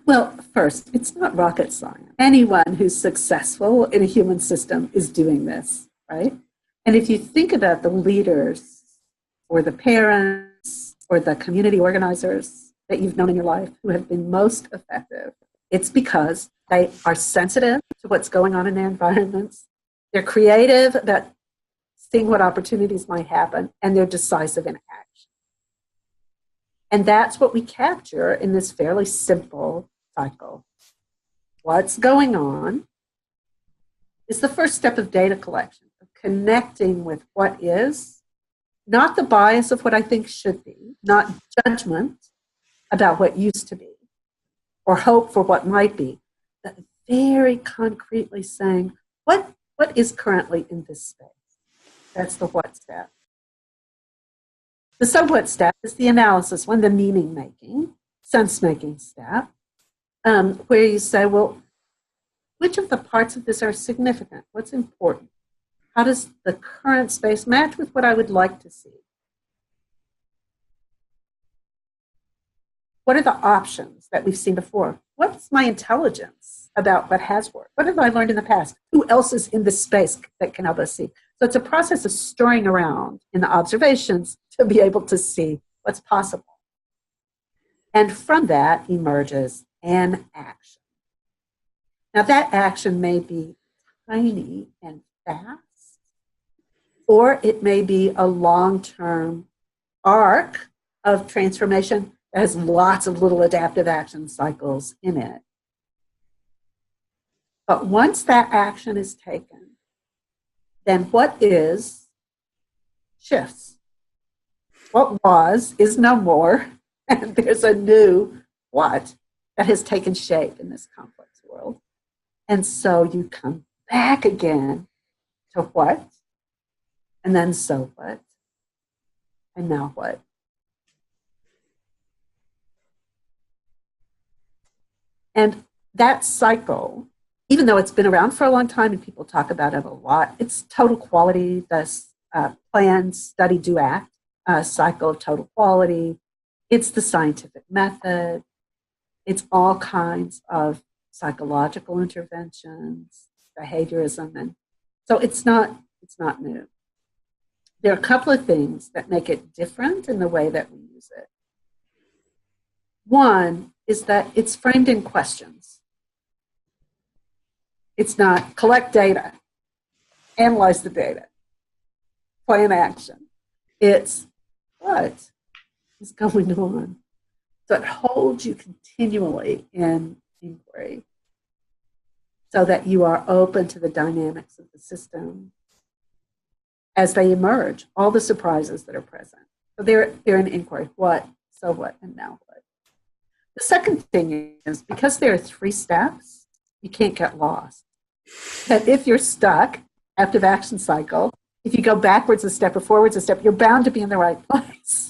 Well, first, it's not rocket science. Anyone who's successful in a human system is doing this, right? And if you think about the leaders or the parents or the community organizers that you've known in your life who have been most effective, it's because they are sensitive to what's going on in their environments. They're creative about seeing what opportunities might happen, and they're decisive in action. And that's what we capture in this fairly simple cycle. What's going on is the first step of data collection, of connecting with what is, not the bias of what I think should be, not judgment about what used to be, or hope for what might be, but very concretely saying, what is currently in this space? That's the what step. The so what step is the analysis one, the meaning making, sense making step, where you say, well, which of the parts of this are significant? What's important? How does the current space match with what I would like to see? What are the options that we've seen before? What's my intelligence about what has worked? What have I learned in the past? Who else is in this space that can help us see? So it's a process of stirring around in the observations to be able to see what's possible. And from that emerges an action. Now that action may be tiny and fast, or it may be a long-term arc of transformation that has lots of little adaptive action cycles in it. But once that action is taken, then what is shifts. What was is no more, and there's a new what that has taken shape in this complex world. And so you come back again to what, and then so what, and now what. And that cycle, even though it's been around for a long time and people talk about it a lot, it's total quality, the plan, study, do, act cycle of total quality. It's the scientific method. It's all kinds of psychological interventions, behaviorism, and so it's not new. There are a couple of things that make it different in the way that we use it. One is that it's framed in questions. It's not collect data, analyze the data, plan action. It's what is going on. So it holds you continually in inquiry so that you are open to the dynamics of the system as they emerge, all the surprises that are present. So they're in inquiry, what, so what, and now what. The second thing is, because there are 3 steps, you can't get lost. That if you're stuck, active action cycle, if you go backwards a step or forwards a step, you're bound to be in the right place.